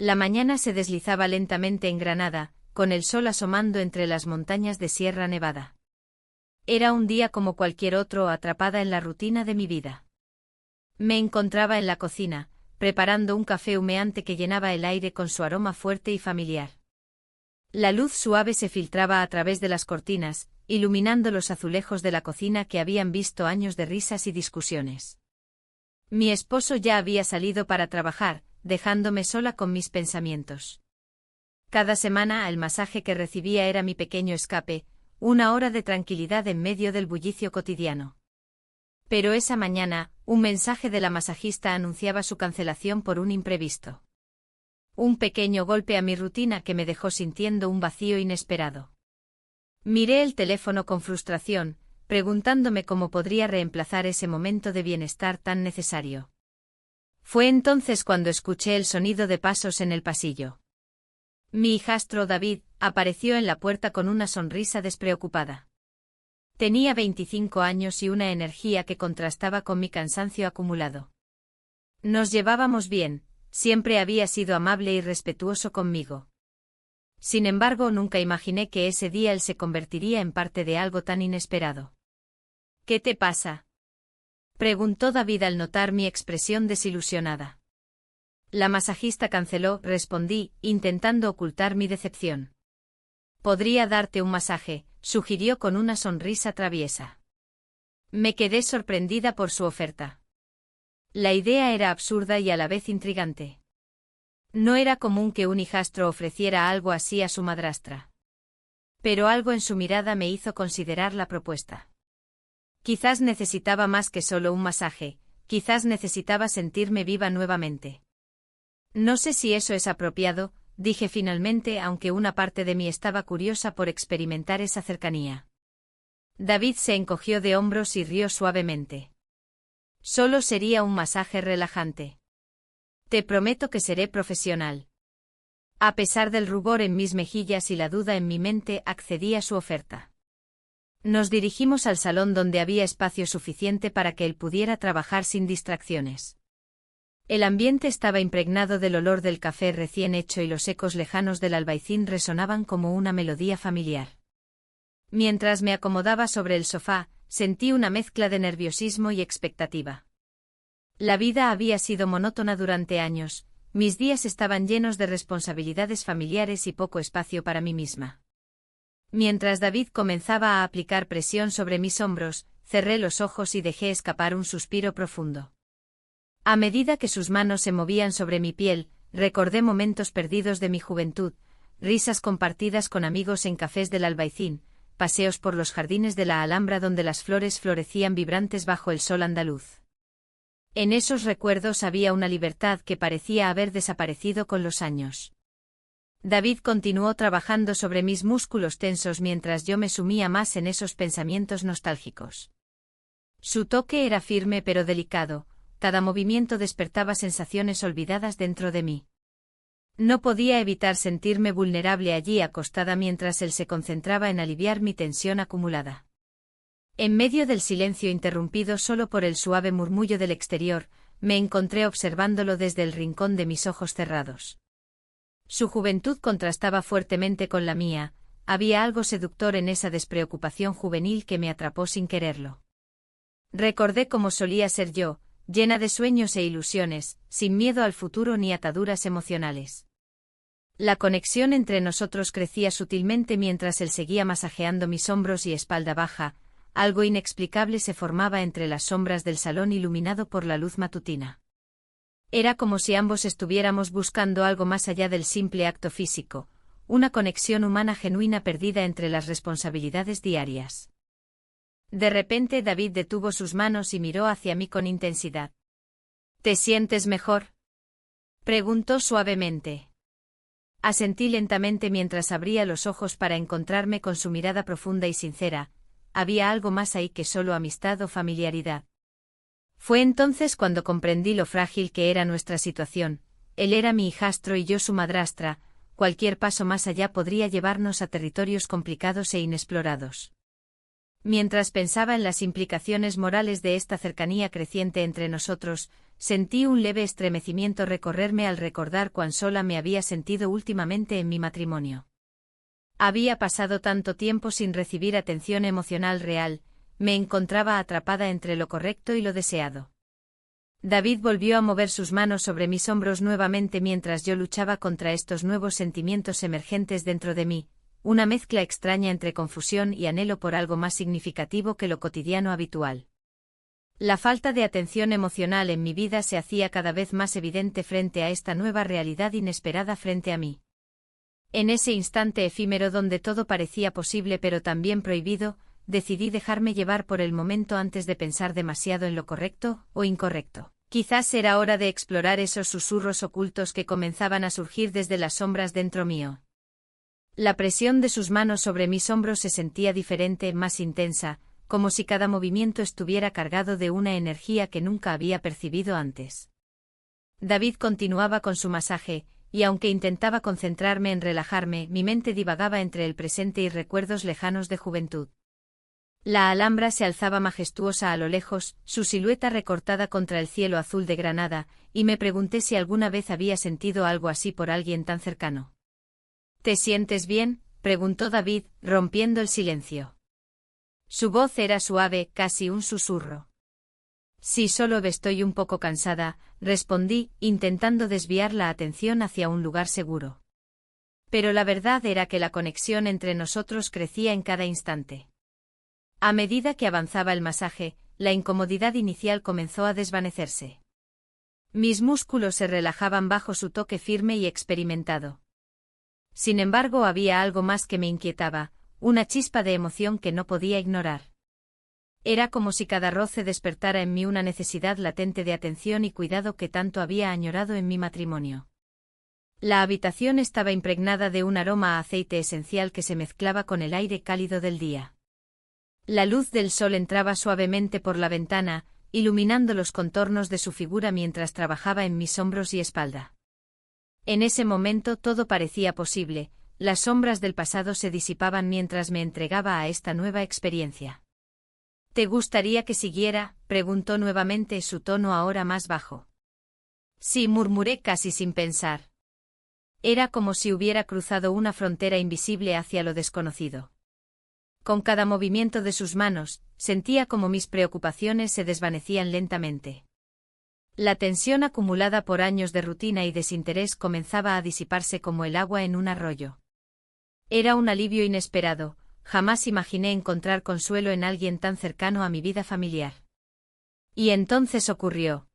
La mañana se deslizaba lentamente en Granada, con el sol asomando entre las montañas de Sierra Nevada. Era un día como cualquier otro, atrapada en la rutina de mi vida. Me encontraba en la cocina, preparando un café humeante que llenaba el aire con su aroma fuerte y familiar. La luz suave se filtraba a través de las cortinas, iluminando los azulejos de la cocina que habían visto años de risas y discusiones. Mi esposo ya había salido para trabajar, dejándome sola con mis pensamientos. Cada semana el masaje que recibía era mi pequeño escape, una hora de tranquilidad en medio del bullicio cotidiano. Pero esa mañana, un mensaje de la masajista anunciaba su cancelación por un imprevisto. Un pequeño golpe a mi rutina que me dejó sintiendo un vacío inesperado. Miré el teléfono con frustración, preguntándome cómo podría reemplazar ese momento de bienestar tan necesario. Fue entonces cuando escuché el sonido de pasos en el pasillo. Mi hijastro David apareció en la puerta con una sonrisa despreocupada. Tenía 25 años y una energía que contrastaba con mi cansancio acumulado. Nos llevábamos bien, siempre había sido amable y respetuoso conmigo. Sin embargo, nunca imaginé que ese día él se convertiría en parte de algo tan inesperado. ¿Qué te pasa?, preguntó David al notar mi expresión desilusionada. La masajista canceló, respondí, intentando ocultar mi decepción. Podría darte un masaje, sugirió con una sonrisa traviesa. Me quedé sorprendida por su oferta. La idea era absurda y a la vez intrigante. No era común que un hijastro ofreciera algo así a su madrastra. Pero algo en su mirada me hizo considerar la propuesta. Quizás necesitaba más que solo un masaje, quizás necesitaba sentirme viva nuevamente. No sé si eso es apropiado, dije finalmente, aunque una parte de mí estaba curiosa por experimentar esa cercanía. David se encogió de hombros y rió suavemente. Solo sería un masaje relajante. Te prometo que seré profesional. A pesar del rubor en mis mejillas y la duda en mi mente, accedí a su oferta. Nos dirigimos al salón donde había espacio suficiente para que él pudiera trabajar sin distracciones. El ambiente estaba impregnado del olor del café recién hecho y los ecos lejanos del albaicín resonaban como una melodía familiar. Mientras me acomodaba sobre el sofá, sentí una mezcla de nerviosismo y expectativa. La vida había sido monótona durante años, mis días estaban llenos de responsabilidades familiares y poco espacio para mí misma. Mientras David comenzaba a aplicar presión sobre mis hombros, cerré los ojos y dejé escapar un suspiro profundo. A medida que sus manos se movían sobre mi piel, recordé momentos perdidos de mi juventud, risas compartidas con amigos en cafés del Albaicín, paseos por los jardines de la Alhambra donde las flores florecían vibrantes bajo el sol andaluz. En esos recuerdos había una libertad que parecía haber desaparecido con los años. David continuó trabajando sobre mis músculos tensos mientras yo me sumía más en esos pensamientos nostálgicos. Su toque era firme pero delicado, cada movimiento despertaba sensaciones olvidadas dentro de mí. No podía evitar sentirme vulnerable allí acostada mientras él se concentraba en aliviar mi tensión acumulada. En medio del silencio interrumpido solo por el suave murmullo del exterior, me encontré observándolo desde el rincón de mis ojos cerrados. Su juventud contrastaba fuertemente con la mía, había algo seductor en esa despreocupación juvenil que me atrapó sin quererlo. Recordé cómo solía ser yo, llena de sueños e ilusiones, sin miedo al futuro ni ataduras emocionales. La conexión entre nosotros crecía sutilmente mientras él seguía masajeando mis hombros y espalda baja, algo inexplicable se formaba entre las sombras del salón iluminado por la luz matutina. Era como si ambos estuviéramos buscando algo más allá del simple acto físico, una conexión humana genuina perdida entre las responsabilidades diarias. De repente David detuvo sus manos y miró hacia mí con intensidad. ¿Te sientes mejor?, preguntó suavemente. Asentí lentamente mientras abría los ojos para encontrarme con su mirada profunda y sincera. Había algo más ahí que solo amistad o familiaridad. Fue entonces cuando comprendí lo frágil que era nuestra situación. Él era mi hijastro y yo su madrastra, cualquier paso más allá podría llevarnos a territorios complicados e inexplorados. Mientras pensaba en las implicaciones morales de esta cercanía creciente entre nosotros, sentí un leve estremecimiento recorrerme al recordar cuán sola me había sentido últimamente en mi matrimonio. Había pasado tanto tiempo sin recibir atención emocional real, me encontraba atrapada entre lo correcto y lo deseado. David volvió a mover sus manos sobre mis hombros nuevamente mientras yo luchaba contra estos nuevos sentimientos emergentes dentro de mí, una mezcla extraña entre confusión y anhelo por algo más significativo que lo cotidiano habitual. La falta de atención emocional en mi vida se hacía cada vez más evidente frente a esta nueva realidad inesperada frente a mí. En ese instante efímero donde todo parecía posible pero también prohibido, decidí dejarme llevar por el momento antes de pensar demasiado en lo correcto o incorrecto. Quizás era hora de explorar esos susurros ocultos que comenzaban a surgir desde las sombras dentro mío. La presión de sus manos sobre mis hombros se sentía diferente, más intensa, como si cada movimiento estuviera cargado de una energía que nunca había percibido antes. David continuaba con su masaje, y aunque intentaba concentrarme en relajarme, mi mente divagaba entre el presente y recuerdos lejanos de juventud. La Alhambra se alzaba majestuosa a lo lejos, su silueta recortada contra el cielo azul de Granada, y me pregunté si alguna vez había sentido algo así por alguien tan cercano. ¿Te sientes bien?, preguntó David, rompiendo el silencio. Su voz era suave, casi un susurro. Sí, solo estoy un poco cansada, respondí, intentando desviar la atención hacia un lugar seguro. Pero la verdad era que la conexión entre nosotros crecía en cada instante. A medida que avanzaba el masaje, la incomodidad inicial comenzó a desvanecerse. Mis músculos se relajaban bajo su toque firme y experimentado. Sin embargo, había algo más que me inquietaba, una chispa de emoción que no podía ignorar. Era como si cada roce despertara en mí una necesidad latente de atención y cuidado que tanto había añorado en mi matrimonio. La habitación estaba impregnada de un aroma a aceite esencial que se mezclaba con el aire cálido del día. La luz del sol entraba suavemente por la ventana, iluminando los contornos de su figura mientras trabajaba en mis hombros y espalda. En ese momento todo parecía posible, las sombras del pasado se disipaban mientras me entregaba a esta nueva experiencia. ¿Te gustaría que siguiera?, preguntó nuevamente, su tono ahora más bajo. Sí, murmuré casi sin pensar. Era como si hubiera cruzado una frontera invisible hacia lo desconocido. Con cada movimiento de sus manos, sentía como mis preocupaciones se desvanecían lentamente. La tensión acumulada por años de rutina y desinterés comenzaba a disiparse como el agua en un arroyo. Era un alivio inesperado, jamás imaginé encontrar consuelo en alguien tan cercano a mi vida familiar. Y entonces ocurrió.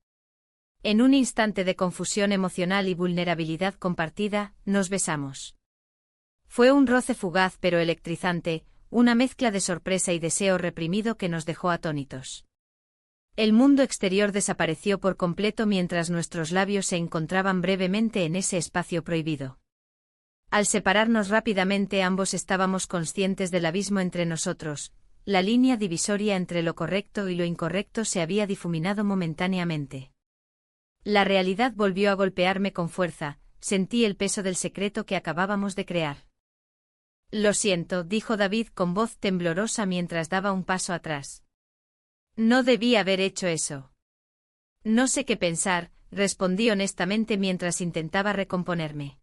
En un instante de confusión emocional y vulnerabilidad compartida, nos besamos. Fue un roce fugaz pero electrizante, una mezcla de sorpresa y deseo reprimido que nos dejó atónitos. El mundo exterior desapareció por completo mientras nuestros labios se encontraban brevemente en ese espacio prohibido. Al separarnos rápidamente, ambos estábamos conscientes del abismo entre nosotros, la línea divisoria entre lo correcto y lo incorrecto se había difuminado momentáneamente. La realidad volvió a golpearme con fuerza, sentí el peso del secreto que acabábamos de crear. Lo siento, dijo David con voz temblorosa mientras daba un paso atrás. No debí haber hecho eso. No sé qué pensar, respondí honestamente mientras intentaba recomponerme.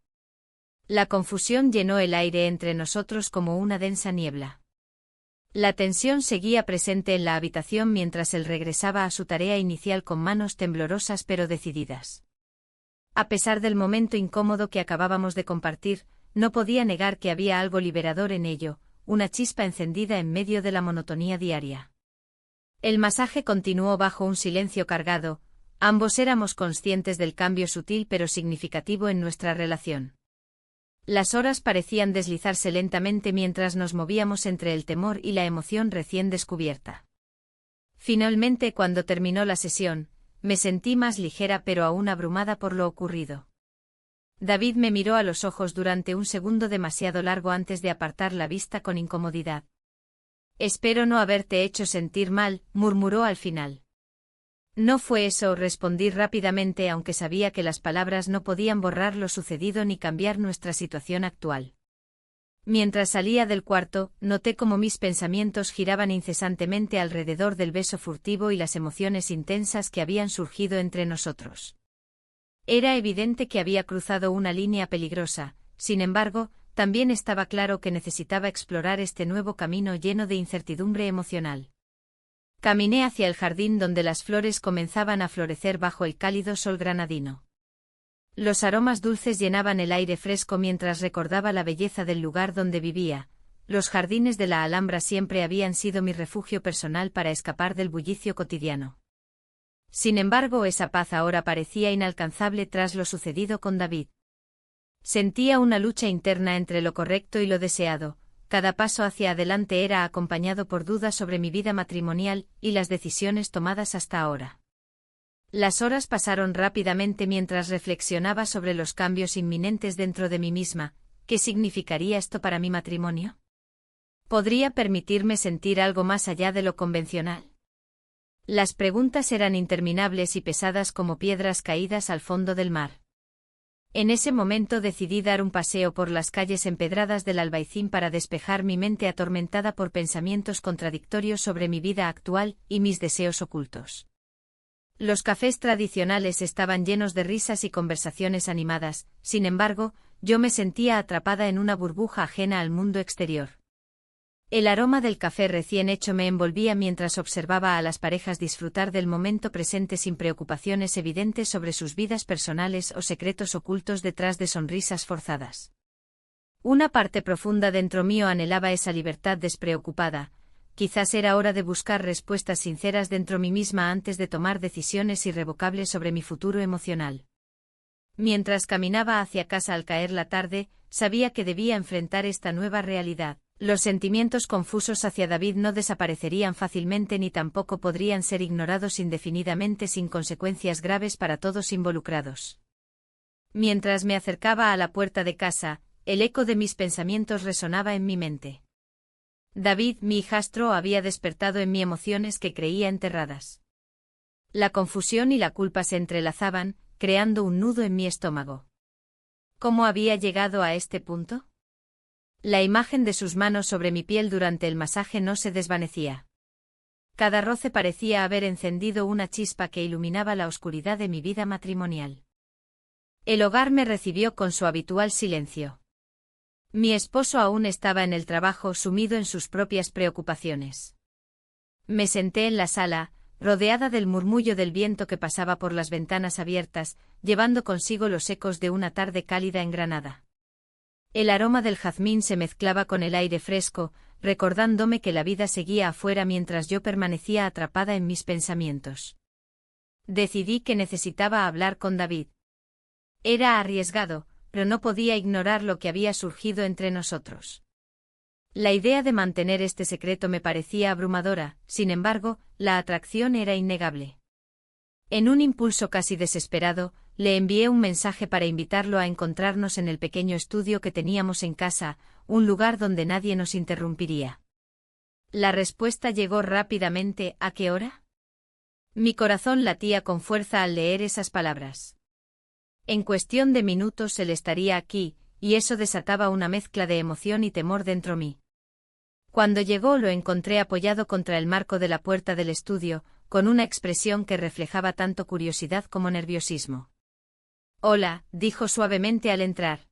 La confusión llenó el aire entre nosotros como una densa niebla. La tensión seguía presente en la habitación mientras él regresaba a su tarea inicial con manos temblorosas pero decididas. A pesar del momento incómodo que acabábamos de compartir, no podía negar que había algo liberador en ello, una chispa encendida en medio de la monotonía diaria. El masaje continuó bajo un silencio cargado, ambos éramos conscientes del cambio sutil pero significativo en nuestra relación. Las horas parecían deslizarse lentamente mientras nos movíamos entre el temor y la emoción recién descubierta. Finalmente, cuando terminó la sesión, me sentí más ligera pero aún abrumada por lo ocurrido. David me miró a los ojos durante un segundo demasiado largo antes de apartar la vista con incomodidad. Espero no haberte hecho sentir mal, murmuró al final. No fue eso, respondí rápidamente, aunque sabía que las palabras no podían borrar lo sucedido ni cambiar nuestra situación actual. Mientras salía del cuarto, noté cómo mis pensamientos giraban incesantemente alrededor del beso furtivo y las emociones intensas que habían surgido entre nosotros. Era evidente que había cruzado una línea peligrosa, sin embargo, también estaba claro que necesitaba explorar este nuevo camino lleno de incertidumbre emocional. Caminé hacia el jardín donde las flores comenzaban a florecer bajo el cálido sol granadino. Los aromas dulces llenaban el aire fresco mientras recordaba la belleza del lugar donde vivía. Los jardines de la Alhambra siempre habían sido mi refugio personal para escapar del bullicio cotidiano. Sin embargo, esa paz ahora parecía inalcanzable tras lo sucedido con David. Sentía una lucha interna entre lo correcto y lo deseado. Cada paso hacia adelante era acompañado por dudas sobre mi vida matrimonial y las decisiones tomadas hasta ahora. Las horas pasaron rápidamente mientras reflexionaba sobre los cambios inminentes dentro de mí misma. ¿Qué significaría esto para mi matrimonio? ¿Podría permitirme sentir algo más allá de lo convencional? Las preguntas eran interminables y pesadas como piedras caídas al fondo del mar. En ese momento decidí dar un paseo por las calles empedradas del Albaicín para despejar mi mente atormentada por pensamientos contradictorios sobre mi vida actual y mis deseos ocultos. Los cafés tradicionales estaban llenos de risas y conversaciones animadas, sin embargo, yo me sentía atrapada en una burbuja ajena al mundo exterior. El aroma del café recién hecho me envolvía mientras observaba a las parejas disfrutar del momento presente sin preocupaciones evidentes sobre sus vidas personales o secretos ocultos detrás de sonrisas forzadas. Una parte profunda dentro mío anhelaba esa libertad despreocupada. Quizás era hora de buscar respuestas sinceras dentro mí misma antes de tomar decisiones irrevocables sobre mi futuro emocional. Mientras caminaba hacia casa al caer la tarde, sabía que debía enfrentar esta nueva realidad. Los sentimientos confusos hacia David no desaparecerían fácilmente ni tampoco podrían ser ignorados indefinidamente sin consecuencias graves para todos involucrados. Mientras me acercaba a la puerta de casa, el eco de mis pensamientos resonaba en mi mente. David, mi hijastro, había despertado en mí emociones que creía enterradas. La confusión y la culpa se entrelazaban, creando un nudo en mi estómago. ¿Cómo había llegado a este punto? La imagen de sus manos sobre mi piel durante el masaje no se desvanecía. Cada roce parecía haber encendido una chispa que iluminaba la oscuridad de mi vida matrimonial. El hogar me recibió con su habitual silencio. Mi esposo aún estaba en el trabajo sumido en sus propias preocupaciones. Me senté en la sala, rodeada del murmullo del viento que pasaba por las ventanas abiertas, llevando consigo los ecos de una tarde cálida en Granada. El aroma del jazmín se mezclaba con el aire fresco, recordándome que la vida seguía afuera mientras yo permanecía atrapada en mis pensamientos. Decidí que necesitaba hablar con David. Era arriesgado, pero no podía ignorar lo que había surgido entre nosotros. La idea de mantener este secreto me parecía abrumadora, sin embargo, la atracción era innegable. En un impulso casi desesperado, le envié un mensaje para invitarlo a encontrarnos en el pequeño estudio que teníamos en casa, un lugar donde nadie nos interrumpiría. La respuesta llegó rápidamente. ¿A qué hora? Mi corazón latía con fuerza al leer esas palabras. En cuestión de minutos él estaría aquí, y eso desataba una mezcla de emoción y temor dentro mí. Cuando llegó lo encontré apoyado contra el marco de la puerta del estudio, con una expresión que reflejaba tanto curiosidad como nerviosismo. «Hola», dijo suavemente al entrar.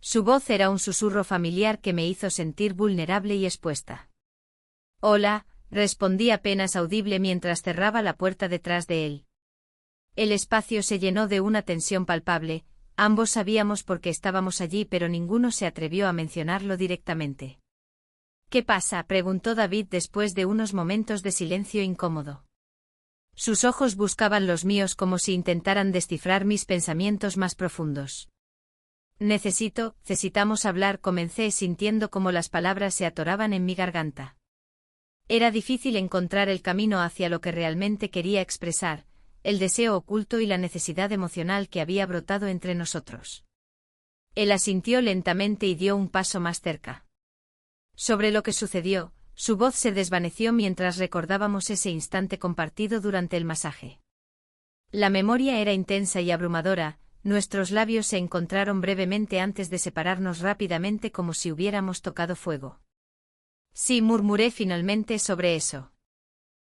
Su voz era un susurro familiar que me hizo sentir vulnerable y expuesta. «Hola», respondí apenas audible mientras cerraba la puerta detrás de él. El espacio se llenó de una tensión palpable, ambos sabíamos por qué estábamos allí pero ninguno se atrevió a mencionarlo directamente. «¿Qué pasa?», preguntó David después de unos momentos de silencio incómodo. Sus ojos buscaban los míos como si intentaran descifrar mis pensamientos más profundos. Necesitamos hablar», comencé sintiendo como las palabras se atoraban en mi garganta. Era difícil encontrar el camino hacia lo que realmente quería expresar, el deseo oculto y la necesidad emocional que había brotado entre nosotros. Él asintió lentamente y dio un paso más cerca. Sobre lo que sucedió, su voz se desvaneció mientras recordábamos ese instante compartido durante el masaje. La memoria era intensa y abrumadora, nuestros labios se encontraron brevemente antes de separarnos rápidamente como si hubiéramos tocado fuego. Sí, murmuré finalmente sobre eso.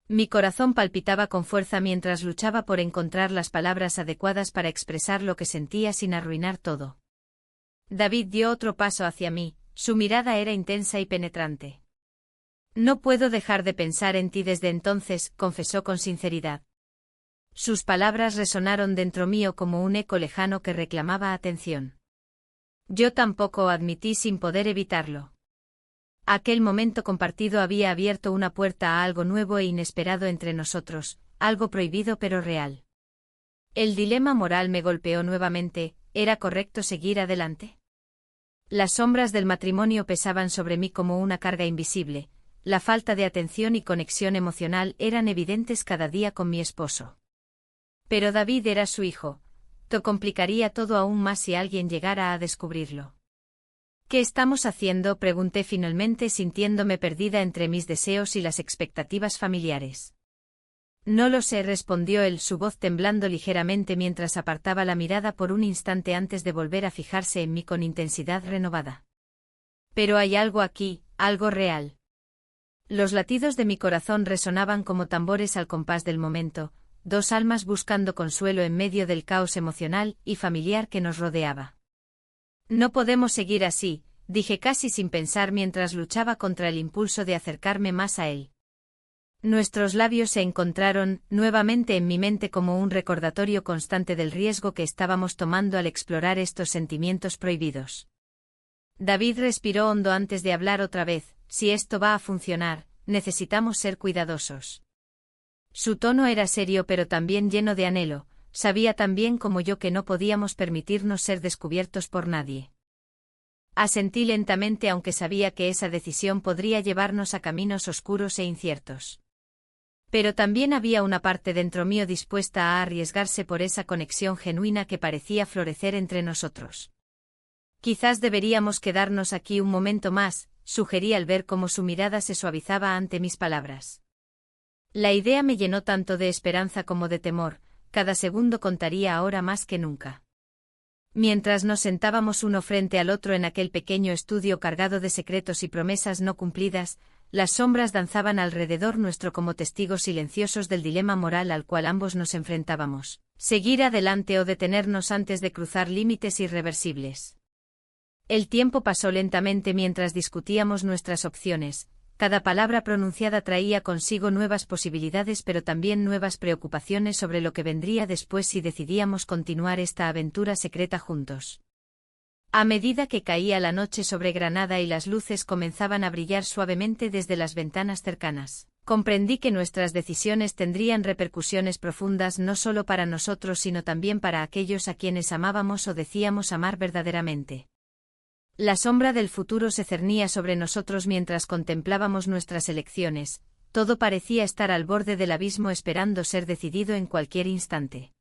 Mi corazón palpitaba con fuerza mientras luchaba por encontrar las palabras adecuadas para expresar lo que sentía sin arruinar todo. David dio otro paso hacia mí, su mirada era intensa y penetrante. No puedo dejar de pensar en ti desde entonces, confesó con sinceridad. Sus palabras resonaron dentro mío como un eco lejano que reclamaba atención. Yo tampoco, admití sin poder evitarlo. Aquel momento compartido había abierto una puerta a algo nuevo e inesperado entre nosotros, algo prohibido pero real. El dilema moral me golpeó nuevamente, ¿era correcto seguir adelante? Las sombras del matrimonio pesaban sobre mí como una carga invisible, la falta de atención y conexión emocional eran evidentes cada día con mi esposo. Pero David era su hijo, lo complicaría todo aún más si alguien llegara a descubrirlo. ¿Qué estamos haciendo?, pregunté finalmente sintiéndome perdida entre mis deseos y las expectativas familiares. No lo sé, respondió él, su voz temblando ligeramente mientras apartaba la mirada por un instante antes de volver a fijarse en mí con intensidad renovada. Pero hay algo aquí, algo real. Los latidos de mi corazón resonaban como tambores al compás del momento, dos almas buscando consuelo en medio del caos emocional y familiar que nos rodeaba. No podemos seguir así, dije casi sin pensar mientras luchaba contra el impulso de acercarme más a él. Nuestros labios se encontraron nuevamente en mi mente como un recordatorio constante del riesgo que estábamos tomando al explorar estos sentimientos prohibidos. David respiró hondo antes de hablar otra vez, si esto va a funcionar, necesitamos ser cuidadosos. Su tono era serio pero también lleno de anhelo. Sabía tan bien como yo que no podíamos permitirnos ser descubiertos por nadie. Asentí lentamente aunque sabía que esa decisión podría llevarnos a caminos oscuros e inciertos. Pero también había una parte dentro mío dispuesta a arriesgarse por esa conexión genuina que parecía florecer entre nosotros. Quizás deberíamos quedarnos aquí un momento más, sugerí al ver cómo su mirada se suavizaba ante mis palabras. La idea me llenó tanto de esperanza como de temor. Cada segundo contaría ahora más que nunca. Mientras nos sentábamos uno frente al otro en aquel pequeño estudio cargado de secretos y promesas no cumplidas, las sombras danzaban alrededor nuestro como testigos silenciosos del dilema moral al cual ambos nos enfrentábamos, seguir adelante o detenernos antes de cruzar límites irreversibles. El tiempo pasó lentamente mientras discutíamos nuestras opciones. Cada palabra pronunciada traía consigo nuevas posibilidades pero también nuevas preocupaciones sobre lo que vendría después si decidíamos continuar esta aventura secreta juntos. A medida que caía la noche sobre Granada y las luces comenzaban a brillar suavemente desde las ventanas cercanas, comprendí que nuestras decisiones tendrían repercusiones profundas no solo para nosotros sino también para aquellos a quienes amábamos o decíamos amar verdaderamente. La sombra del futuro se cernía sobre nosotros mientras contemplábamos nuestras elecciones, todo parecía estar al borde del abismo esperando ser decidido en cualquier instante.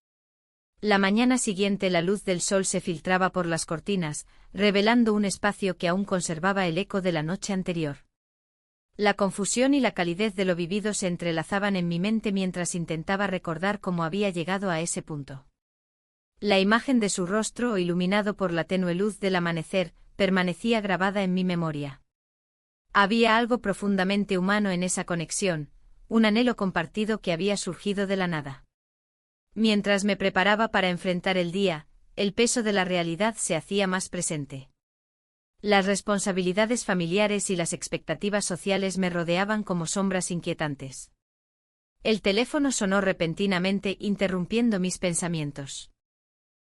La mañana siguiente la luz del sol se filtraba por las cortinas, revelando un espacio que aún conservaba el eco de la noche anterior. La confusión y la calidez de lo vivido se entrelazaban en mi mente mientras intentaba recordar cómo había llegado a ese punto. La imagen de su rostro, iluminado por la tenue luz del amanecer, permanecía grabada en mi memoria. Había algo profundamente humano en esa conexión, un anhelo compartido que había surgido de la nada. Mientras me preparaba para enfrentar el día, el peso de la realidad se hacía más presente. Las responsabilidades familiares y las expectativas sociales me rodeaban como sombras inquietantes. El teléfono sonó repentinamente, interrumpiendo mis pensamientos.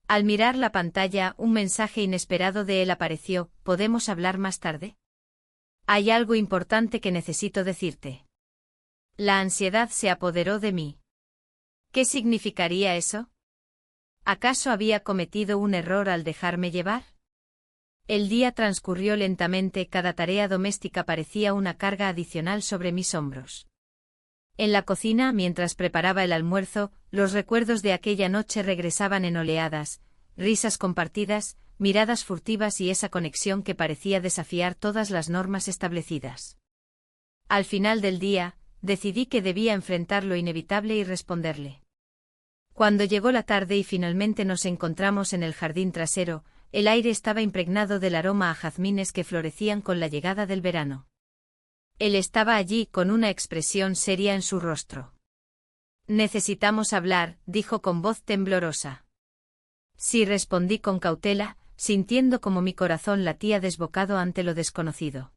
Al mirar la pantalla, un mensaje inesperado de él apareció: ¿podemos hablar más tarde? Hay algo importante que necesito decirte. La ansiedad se apoderó de mí. ¿Qué significaría eso? ¿Acaso había cometido un error al dejarme llevar? El día transcurrió lentamente, cada tarea doméstica parecía una carga adicional sobre mis hombros. En la cocina, mientras preparaba el almuerzo, los recuerdos de aquella noche regresaban en oleadas, risas compartidas, miradas furtivas y esa conexión que parecía desafiar todas las normas establecidas. Al final del día, decidí que debía enfrentar lo inevitable y responderle. Cuando llegó la tarde y finalmente nos encontramos en el jardín trasero, el aire estaba impregnado del aroma a jazmines que florecían con la llegada del verano. Él estaba allí con una expresión seria en su rostro. «Necesitamos hablar», dijo con voz temblorosa. Sí, respondí con cautela, sintiendo como mi corazón latía desbocado ante lo desconocido.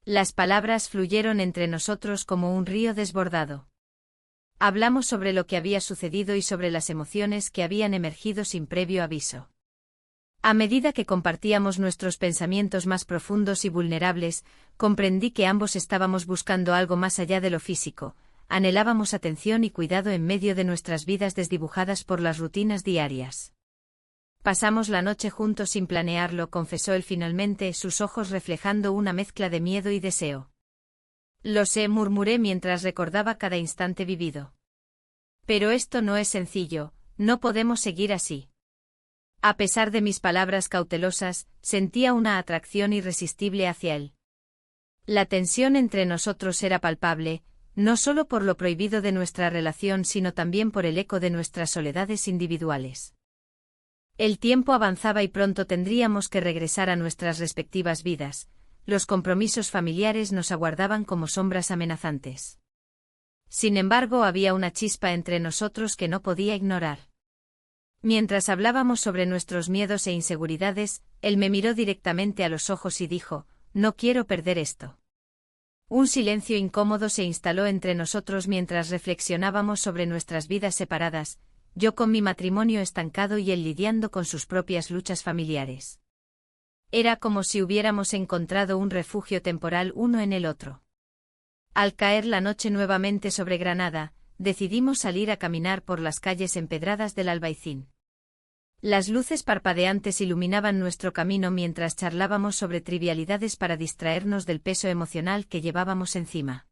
Las palabras fluyeron entre nosotros como un río desbordado. Hablamos sobre lo que había sucedido y sobre las emociones que habían emergido sin previo aviso. A medida que compartíamos nuestros pensamientos más profundos y vulnerables, comprendí que ambos estábamos buscando algo más allá de lo físico, anhelábamos atención y cuidado en medio de nuestras vidas desdibujadas por las rutinas diarias. Pasamos la noche juntos sin planearlo, confesó él finalmente, sus ojos reflejando una mezcla de miedo y deseo. Lo sé, murmuré mientras recordaba cada instante vivido. Pero esto no es sencillo, no podemos seguir así. A pesar de mis palabras cautelosas, sentía una atracción irresistible hacia él. La tensión entre nosotros era palpable, no solo por lo prohibido de nuestra relación sino también por el eco de nuestras soledades individuales. El tiempo avanzaba y pronto tendríamos que regresar a nuestras respectivas vidas, los compromisos familiares nos aguardaban como sombras amenazantes. Sin embargo, había una chispa entre nosotros que no podía ignorar. Mientras hablábamos sobre nuestros miedos e inseguridades, él me miró directamente a los ojos y dijo, «No quiero perder esto». Un silencio incómodo se instaló entre nosotros mientras reflexionábamos sobre nuestras vidas separadas, yo con mi matrimonio estancado y él lidiando con sus propias luchas familiares. Era como si hubiéramos encontrado un refugio temporal uno en el otro. Al caer la noche nuevamente sobre Granada, decidimos salir a caminar por las calles empedradas del Albaicín. Las luces parpadeantes iluminaban nuestro camino mientras charlábamos sobre trivialidades para distraernos del peso emocional que llevábamos encima.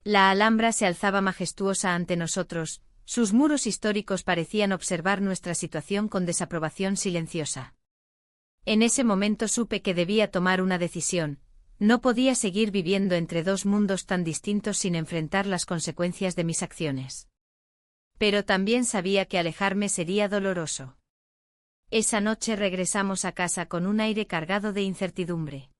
La Alhambra se alzaba majestuosa ante nosotros, sus muros históricos parecían observar nuestra situación con desaprobación silenciosa. En ese momento supe que debía tomar una decisión. No podía seguir viviendo entre dos mundos tan distintos sin enfrentar las consecuencias de mis acciones. Pero también sabía que alejarme sería doloroso. Esa noche regresamos a casa con un aire cargado de incertidumbre.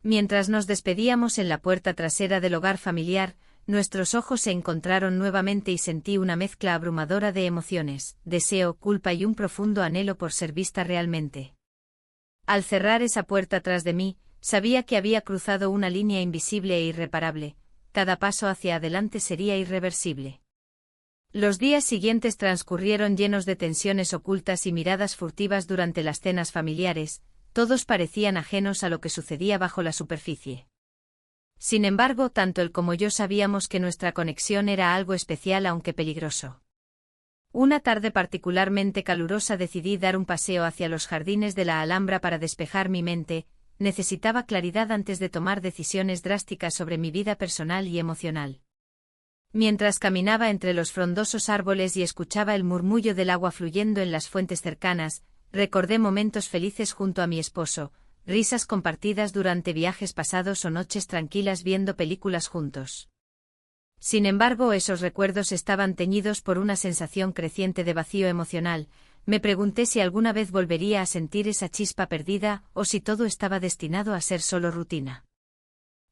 Mientras nos despedíamos en la puerta trasera del hogar familiar, nuestros ojos se encontraron nuevamente y sentí una mezcla abrumadora de emociones, deseo, culpa y un profundo anhelo por ser vista realmente. Al cerrar esa puerta tras de mí, sabía que había cruzado una línea invisible e irreparable, cada paso hacia adelante sería irreversible. Los días siguientes transcurrieron llenos de tensiones ocultas y miradas furtivas durante las cenas familiares, todos parecían ajenos a lo que sucedía bajo la superficie. Sin embargo, tanto él como yo sabíamos que nuestra conexión era algo especial aunque peligroso. Una tarde particularmente calurosa decidí dar un paseo hacia los jardines de la Alhambra para despejar mi mente. Necesitaba claridad antes de tomar decisiones drásticas sobre mi vida personal y emocional. Mientras caminaba entre los frondosos árboles y escuchaba el murmullo del agua fluyendo en las fuentes cercanas, recordé momentos felices junto a mi esposo, risas compartidas durante viajes pasados o noches tranquilas viendo películas juntos. Sin embargo, esos recuerdos estaban teñidos por una sensación creciente de vacío emocional. Me pregunté si alguna vez volvería a sentir esa chispa perdida o si todo estaba destinado a ser solo rutina.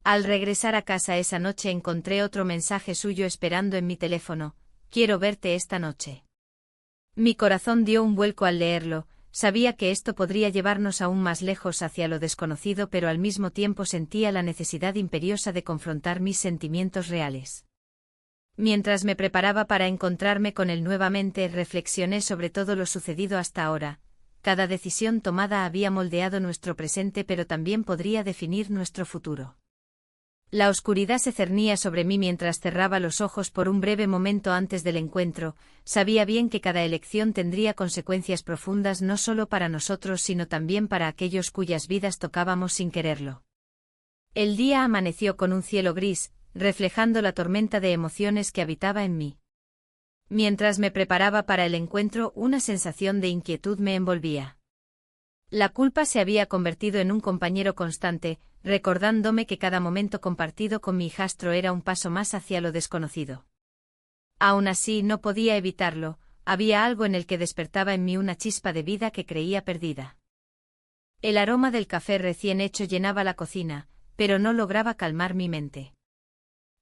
Al regresar a casa esa noche encontré otro mensaje suyo esperando en mi teléfono, «Quiero verte esta noche». Mi corazón dio un vuelco al leerlo, sabía que esto podría llevarnos aún más lejos hacia lo desconocido, pero al mismo tiempo sentía la necesidad imperiosa de confrontar mis sentimientos reales. Mientras me preparaba para encontrarme con él nuevamente, reflexioné sobre todo lo sucedido hasta ahora. Cada decisión tomada había moldeado nuestro presente, pero también podría definir nuestro futuro. La oscuridad se cernía sobre mí mientras cerraba los ojos por un breve momento antes del encuentro. Sabía bien que cada elección tendría consecuencias profundas no solo para nosotros sino también para aquellos cuyas vidas tocábamos sin quererlo. El día amaneció con un cielo gris, reflejando la tormenta de emociones que habitaba en mí. Mientras me preparaba para el encuentro, una sensación de inquietud me envolvía. La culpa se había convertido en un compañero constante, recordándome que cada momento compartido con mi hijastro era un paso más hacia lo desconocido. Aún así no podía evitarlo, había algo en el que despertaba en mí una chispa de vida que creía perdida. El aroma del café recién hecho llenaba la cocina, pero no lograba calmar mi mente.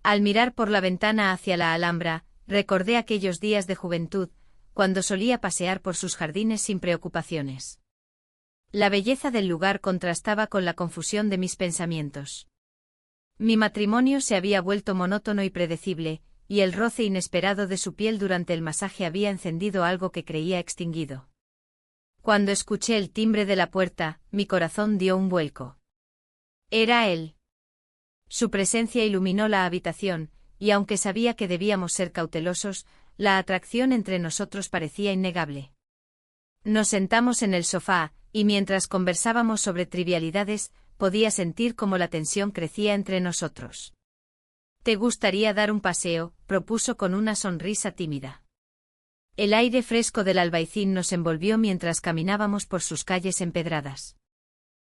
Al mirar por la ventana hacia la Alhambra, recordé aquellos días de juventud, cuando solía pasear por sus jardines sin preocupaciones. La belleza del lugar contrastaba con la confusión de mis pensamientos. Mi matrimonio se había vuelto monótono y predecible, y el roce inesperado de su piel durante el masaje había encendido algo que creía extinguido. Cuando escuché el timbre de la puerta, mi corazón dio un vuelco. Era él. Su presencia iluminó la habitación, y aunque sabía que debíamos ser cautelosos, la atracción entre nosotros parecía innegable. Nos sentamos en el sofá, y mientras conversábamos sobre trivialidades, podía sentir cómo la tensión crecía entre nosotros. «¿Te gustaría dar un paseo?», propuso con una sonrisa tímida. El aire fresco del Albaicín nos envolvió mientras caminábamos por sus calles empedradas.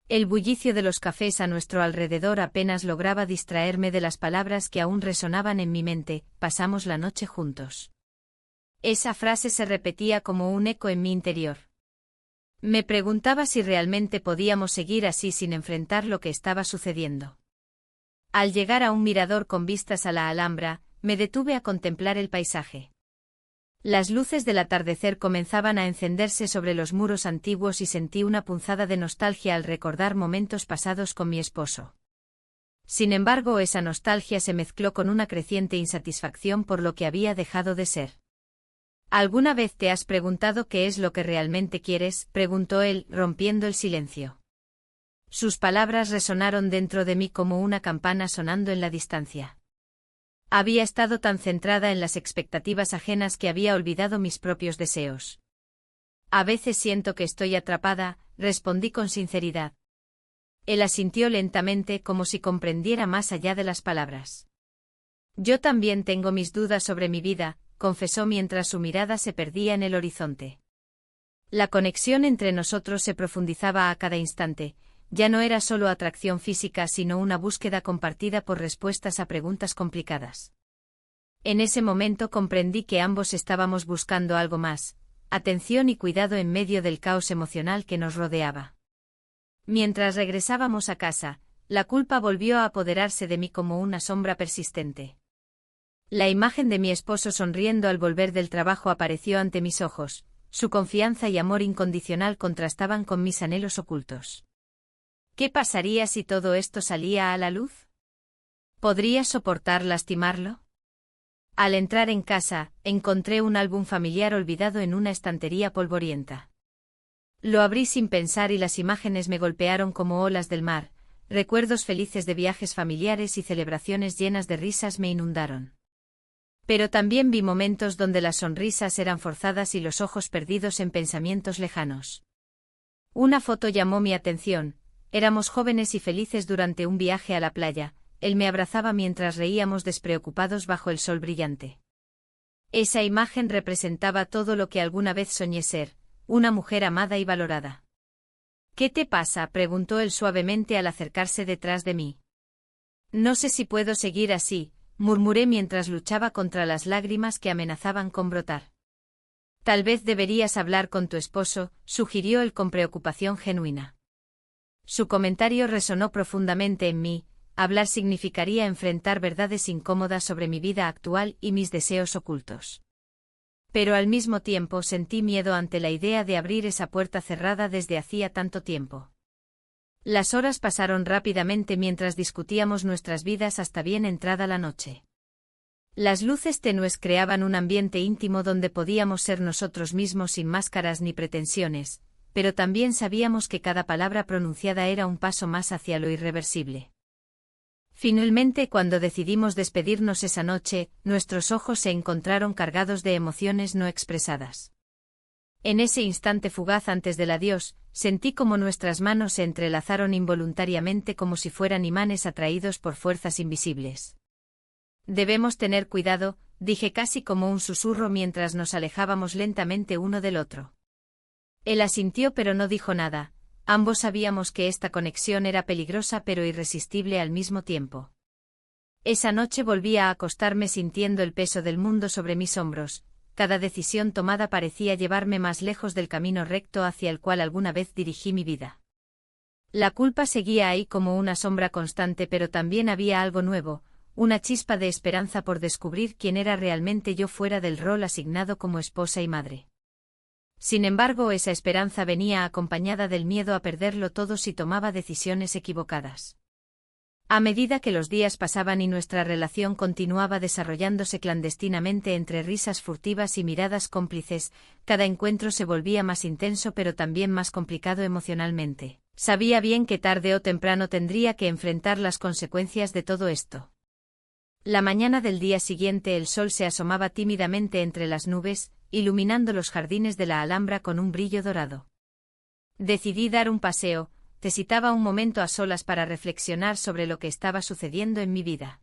El bullicio de los cafés a nuestro alrededor apenas lograba distraerme de las palabras que aún resonaban en mi mente: pasamos la noche juntos. Esa frase se repetía como un eco en mi interior. Me preguntaba si realmente podíamos seguir así sin enfrentar lo que estaba sucediendo. Al llegar a un mirador con vistas a la Alhambra, me detuve a contemplar el paisaje. Las luces del atardecer comenzaban a encenderse sobre los muros antiguos y sentí una punzada de nostalgia al recordar momentos pasados con mi esposo. Sin embargo, esa nostalgia se mezcló con una creciente insatisfacción por lo que había dejado de ser. ¿Alguna vez te has preguntado qué es lo que realmente quieres?, preguntó él, rompiendo el silencio. Sus palabras resonaron dentro de mí como una campana sonando en la distancia. Había estado tan centrada en las expectativas ajenas que había olvidado mis propios deseos. A veces siento que estoy atrapada, respondí con sinceridad. Él asintió lentamente como si comprendiera más allá de las palabras. Yo también tengo mis dudas sobre mi vida, confesó mientras su mirada se perdía en el horizonte. La conexión entre nosotros se profundizaba a cada instante. Ya no era solo atracción física, sino una búsqueda compartida por respuestas a preguntas complicadas. En ese momento comprendí que ambos estábamos buscando algo más: atención y cuidado en medio del caos emocional que nos rodeaba. Mientras regresábamos a casa, la culpa volvió a apoderarse de mí como una sombra persistente. La imagen de mi esposo sonriendo al volver del trabajo apareció ante mis ojos. Su confianza y amor incondicional contrastaban con mis anhelos ocultos. ¿Qué pasaría si todo esto salía a la luz? ¿Podría soportar lastimarlo? Al entrar en casa, encontré un álbum familiar olvidado en una estantería polvorienta. Lo abrí sin pensar y las imágenes me golpearon como olas del mar. Recuerdos felices de viajes familiares y celebraciones llenas de risas me inundaron. Pero también vi momentos donde las sonrisas eran forzadas y los ojos perdidos en pensamientos lejanos. Una foto llamó mi atención. Éramos jóvenes y felices durante un viaje a la playa. Él me abrazaba mientras reíamos despreocupados bajo el sol brillante. Esa imagen representaba todo lo que alguna vez soñé ser: una mujer amada y valorada. ¿Qué te pasa?, preguntó él suavemente al acercarse detrás de mí. No sé si puedo seguir así, murmuré mientras luchaba contra las lágrimas que amenazaban con brotar. Tal vez deberías hablar con tu esposo, sugirió él con preocupación genuina. Su comentario resonó profundamente en mí. Hablar significaría enfrentar verdades incómodas sobre mi vida actual y mis deseos ocultos. Pero al mismo tiempo sentí miedo ante la idea de abrir esa puerta cerrada desde hacía tanto tiempo. Las horas pasaron rápidamente mientras discutíamos nuestras vidas hasta bien entrada la noche. Las luces tenues creaban un ambiente íntimo donde podíamos ser nosotros mismos sin máscaras ni pretensiones, pero también sabíamos que cada palabra pronunciada era un paso más hacia lo irreversible. Finalmente, cuando decidimos despedirnos esa noche, nuestros ojos se encontraron cargados de emociones no expresadas. En ese instante fugaz antes del adiós, sentí como nuestras manos se entrelazaron involuntariamente como si fueran imanes atraídos por fuerzas invisibles. Debemos tener cuidado, dije casi como un susurro mientras nos alejábamos lentamente uno del otro. Él asintió pero no dijo nada. Ambos sabíamos que esta conexión era peligrosa pero irresistible al mismo tiempo. Esa noche volví a acostarme sintiendo el peso del mundo sobre mis hombros, cada decisión tomada parecía llevarme más lejos del camino recto hacia el cual alguna vez dirigí mi vida. La culpa seguía ahí como una sombra constante, pero también había algo nuevo, una chispa de esperanza por descubrir quién era realmente yo fuera del rol asignado como esposa y madre. Sin embargo, esa esperanza venía acompañada del miedo a perderlo todo si tomaba decisiones equivocadas. A medida que los días pasaban y nuestra relación continuaba desarrollándose clandestinamente entre risas furtivas y miradas cómplices, cada encuentro se volvía más intenso pero también más complicado emocionalmente. Sabía bien que tarde o temprano tendría que enfrentar las consecuencias de todo esto. La mañana del día siguiente el sol se asomaba tímidamente entre las nubes, iluminando los jardines de la Alhambra con un brillo dorado. Decidí dar un paseo. Necesitaba un momento a solas para reflexionar sobre lo que estaba sucediendo en mi vida.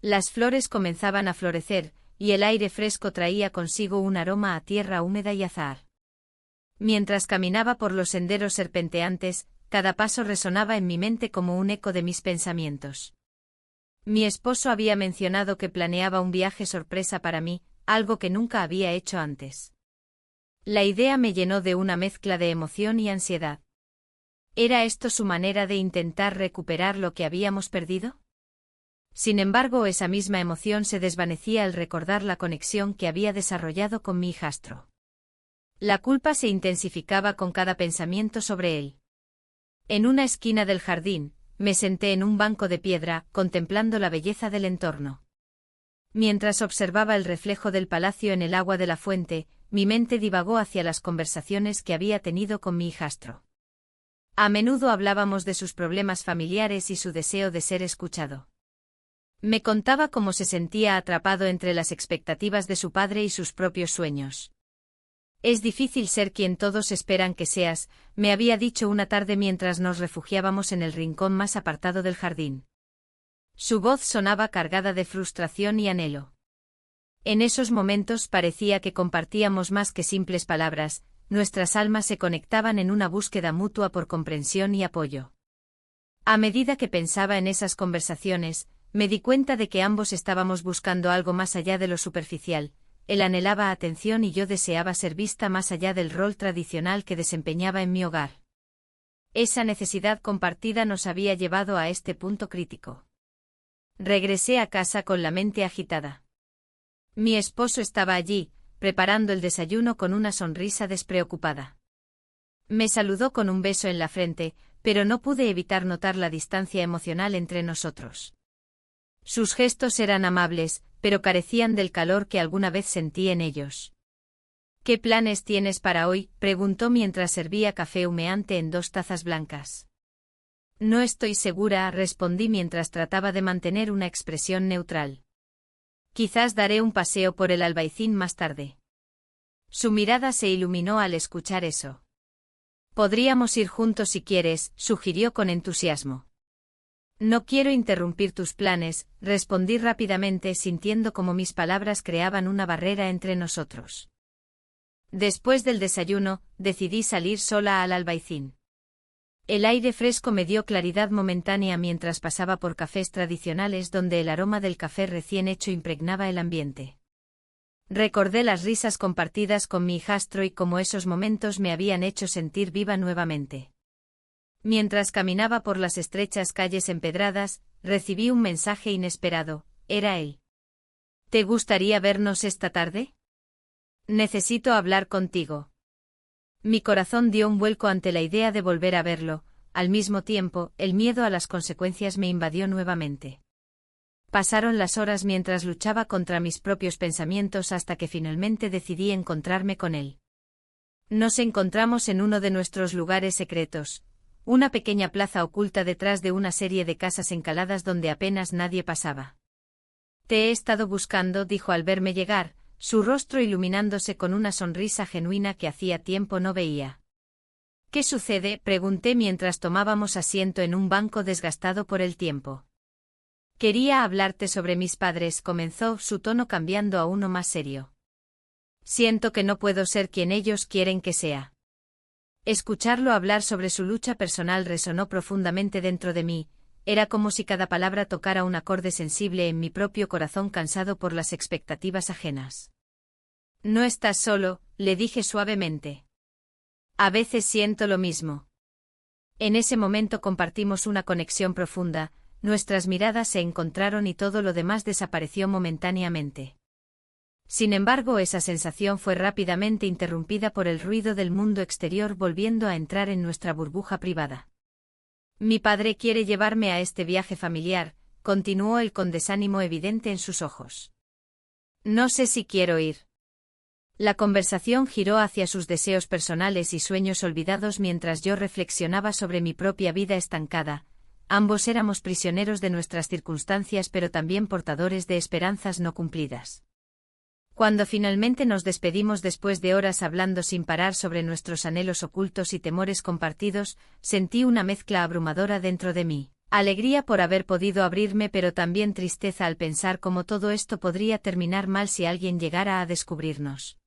Las flores comenzaban a florecer, y el aire fresco traía consigo un aroma a tierra húmeda y azahar. Mientras caminaba por los senderos serpenteantes, cada paso resonaba en mi mente como un eco de mis pensamientos. Mi esposo había mencionado que planeaba un viaje sorpresa para mí, algo que nunca había hecho antes. La idea me llenó de una mezcla de emoción y ansiedad. ¿Era esto su manera de intentar recuperar lo que habíamos perdido? Sin embargo, esa misma emoción se desvanecía al recordar la conexión que había desarrollado con mi hijastro. La culpa se intensificaba con cada pensamiento sobre él. En una esquina del jardín, me senté en un banco de piedra, contemplando la belleza del entorno. Mientras observaba el reflejo del palacio en el agua de la fuente, mi mente divagó hacia las conversaciones que había tenido con mi hijastro. A menudo hablábamos de sus problemas familiares y su deseo de ser escuchado. Me contaba cómo se sentía atrapado entre las expectativas de su padre y sus propios sueños. Es difícil ser quien todos esperan que seas, me había dicho una tarde mientras nos refugiábamos en el rincón más apartado del jardín. Su voz sonaba cargada de frustración y anhelo. En esos momentos parecía que compartíamos más que simples palabras. Nuestras almas se conectaban en una búsqueda mutua por comprensión y apoyo. A medida que pensaba en esas conversaciones, me di cuenta de que ambos estábamos buscando algo más allá de lo superficial. Él anhelaba atención y yo deseaba ser vista más allá del rol tradicional que desempeñaba en mi hogar. Esa necesidad compartida nos había llevado a este punto crítico. Regresé a casa con la mente agitada. Mi esposo estaba allí, preparando el desayuno con una sonrisa despreocupada. Me saludó con un beso en la frente, pero no pude evitar notar la distancia emocional entre nosotros. Sus gestos eran amables, pero carecían del calor que alguna vez sentí en ellos. ¿Qué planes tienes para hoy?, preguntó mientras servía café humeante en 2 tazas blancas. No estoy segura, respondí mientras trataba de mantener una expresión neutral. Quizás daré un paseo por el Albaicín más tarde. Su mirada se iluminó al escuchar eso. Podríamos ir juntos si quieres, sugirió con entusiasmo. No quiero interrumpir tus planes, respondí rápidamente sintiendo como mis palabras creaban una barrera entre nosotros. Después del desayuno, decidí salir sola al Albaicín. El aire fresco me dio claridad momentánea mientras pasaba por cafés tradicionales donde el aroma del café recién hecho impregnaba el ambiente. Recordé las risas compartidas con mi hijastro y cómo esos momentos me habían hecho sentir viva nuevamente. Mientras caminaba por las estrechas calles empedradas, recibí un mensaje inesperado. Era él. ¿Te gustaría vernos esta tarde? Necesito hablar contigo. Mi corazón dio un vuelco ante la idea de volver a verlo. Al mismo tiempo, el miedo a las consecuencias me invadió nuevamente. Pasaron las horas mientras luchaba contra mis propios pensamientos hasta que finalmente decidí encontrarme con él. Nos encontramos en uno de nuestros lugares secretos, una pequeña plaza oculta detrás de una serie de casas encaladas donde apenas nadie pasaba. Te he estado buscando, dijo al verme llegar, su rostro iluminándose con una sonrisa genuina que hacía tiempo no veía. ¿Qué sucede?, pregunté mientras tomábamos asiento en un banco desgastado por el tiempo. Quería hablarte sobre mis padres, comenzó, su tono cambiando a uno más serio. Siento que no puedo ser quien ellos quieren que sea. Escucharlo hablar sobre su lucha personal resonó profundamente dentro de mí, era como si cada palabra tocara un acorde sensible en mi propio corazón cansado por las expectativas ajenas. No estás solo, le dije suavemente. A veces siento lo mismo. En ese momento compartimos una conexión profunda, nuestras miradas se encontraron y todo lo demás desapareció momentáneamente. Sin embargo, esa sensación fue rápidamente interrumpida por el ruido del mundo exterior volviendo a entrar en nuestra burbuja privada. Mi padre quiere llevarme a este viaje familiar, continuó él con desánimo evidente en sus ojos. No sé si quiero ir. La conversación giró hacia sus deseos personales y sueños olvidados mientras yo reflexionaba sobre mi propia vida estancada. Ambos éramos prisioneros de nuestras circunstancias pero también portadores de esperanzas no cumplidas. Cuando finalmente nos despedimos después de horas hablando sin parar sobre nuestros anhelos ocultos y temores compartidos, sentí una mezcla abrumadora dentro de mí. Alegría por haber podido abrirme pero también tristeza al pensar cómo todo esto podría terminar mal si alguien llegara a descubrirnos.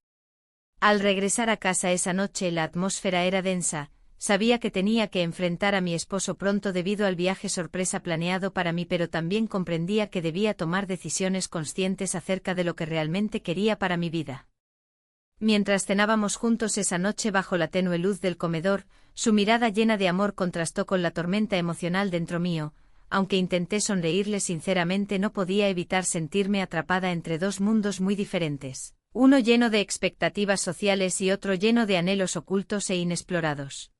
Al regresar a casa esa noche la atmósfera era densa, sabía que tenía que enfrentar a mi esposo pronto debido al viaje sorpresa planeado para mí pero también comprendía que debía tomar decisiones conscientes acerca de lo que realmente quería para mi vida. Mientras cenábamos juntos esa noche bajo la tenue luz del comedor, su mirada llena de amor contrastó con la tormenta emocional dentro mío, aunque intenté sonreírle sinceramente no podía evitar sentirme atrapada entre dos mundos muy diferentes. Uno lleno de expectativas sociales y otro lleno de anhelos ocultos e inexplorados.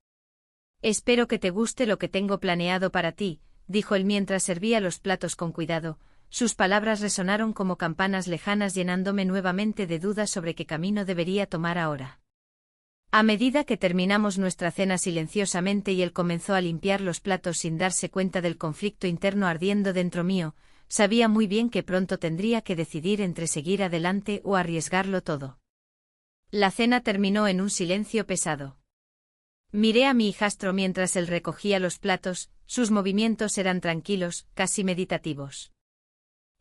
Espero que te guste lo que tengo planeado para ti, dijo él mientras servía los platos con cuidado. Sus palabras resonaron como campanas lejanas llenándome nuevamente de dudas sobre qué camino debería tomar ahora. A medida que terminamos nuestra cena silenciosamente y él comenzó a limpiar los platos sin darse cuenta del conflicto interno ardiendo dentro mío, sabía muy bien que pronto tendría que decidir entre seguir adelante o arriesgarlo todo. La cena terminó en un silencio pesado. Miré a mi hijastro mientras él recogía los platos, sus movimientos eran tranquilos, casi meditativos.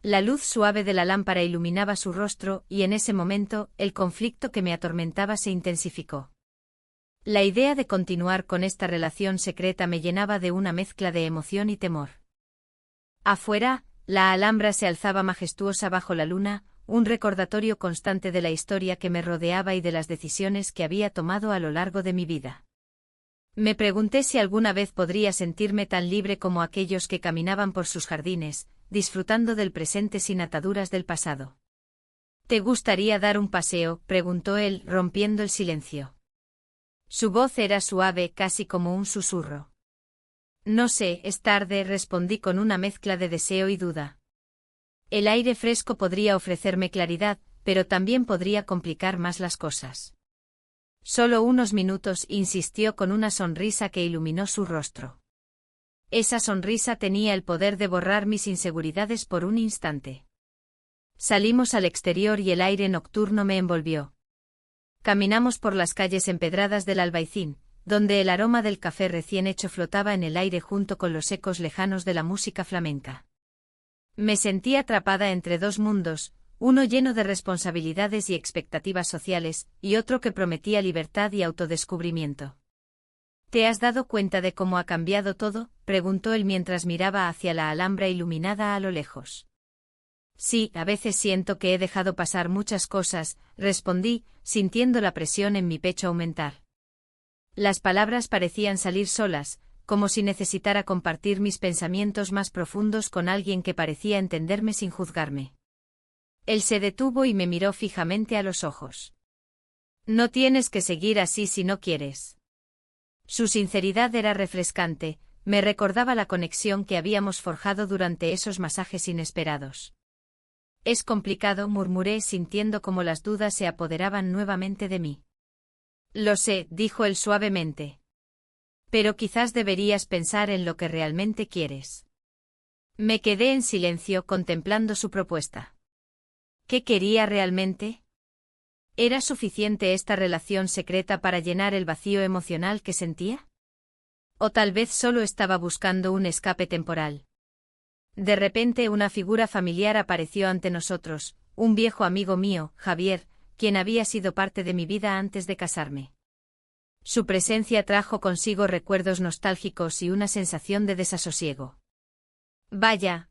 La luz suave de la lámpara iluminaba su rostro y en ese momento, el conflicto que me atormentaba se intensificó. La idea de continuar con esta relación secreta me llenaba de una mezcla de emoción y temor. Afuera, la Alhambra se alzaba majestuosa bajo la luna, un recordatorio constante de la historia que me rodeaba y de las decisiones que había tomado a lo largo de mi vida. Me pregunté si alguna vez podría sentirme tan libre como aquellos que caminaban por sus jardines, disfrutando del presente sin ataduras del pasado. ¿Te gustaría dar un paseo?, preguntó él, rompiendo el silencio. Su voz era suave, casi como un susurro. No sé, es tarde, respondí con una mezcla de deseo y duda. El aire fresco podría ofrecerme claridad, pero también podría complicar más las cosas. Solo unos minutos, insistió con una sonrisa que iluminó su rostro. Esa sonrisa tenía el poder de borrar mis inseguridades por un instante. Salimos al exterior y el aire nocturno me envolvió. Caminamos por las calles empedradas del Albaicín, donde el aroma del café recién hecho flotaba en el aire junto con los ecos lejanos de la música flamenca. Me sentí atrapada entre dos mundos, uno lleno de responsabilidades y expectativas sociales, y otro que prometía libertad y autodescubrimiento. ¿Te has dado cuenta de cómo ha cambiado todo?, preguntó él mientras miraba hacia la Alhambra iluminada a lo lejos. Sí, a veces siento que he dejado pasar muchas cosas, respondí, sintiendo la presión en mi pecho aumentar. Las palabras parecían salir solas, como si necesitara compartir mis pensamientos más profundos con alguien que parecía entenderme sin juzgarme. Él se detuvo y me miró fijamente a los ojos. No tienes que seguir así si no quieres. Su sinceridad era refrescante, me recordaba la conexión que habíamos forjado durante esos masajes inesperados. Es complicado, murmuré sintiendo como las dudas se apoderaban nuevamente de mí. Lo sé, dijo él suavemente. Pero quizás deberías pensar en lo que realmente quieres. Me quedé en silencio contemplando su propuesta. ¿Qué quería realmente? ¿Era suficiente esta relación secreta para llenar el vacío emocional que sentía? ¿O tal vez solo estaba buscando un escape temporal? De repente una figura familiar apareció ante nosotros, un viejo amigo mío, Javier, quien había sido parte de mi vida antes de casarme. Su presencia trajo consigo recuerdos nostálgicos y una sensación de desasosiego. Vaya.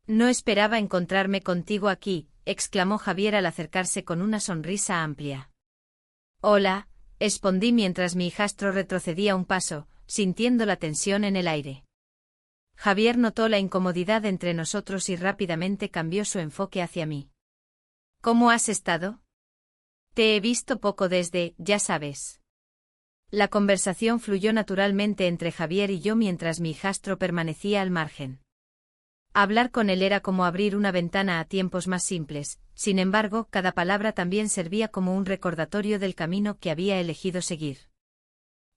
No esperaba encontrarme contigo aquí, exclamó Javier al acercarse con una sonrisa amplia. Hola, respondí mientras mi hijastro retrocedía un paso, sintiendo la tensión en el aire. Javier notó la incomodidad entre nosotros y rápidamente cambió su enfoque hacia mí. ¿Cómo has estado? Te he visto poco desde, ya sabes. La conversación fluyó naturalmente entre Javier y yo mientras mi hijastro permanecía al margen. Hablar con él era como abrir una ventana a tiempos más simples, sin embargo, cada palabra también servía como un recordatorio del camino que había elegido seguir.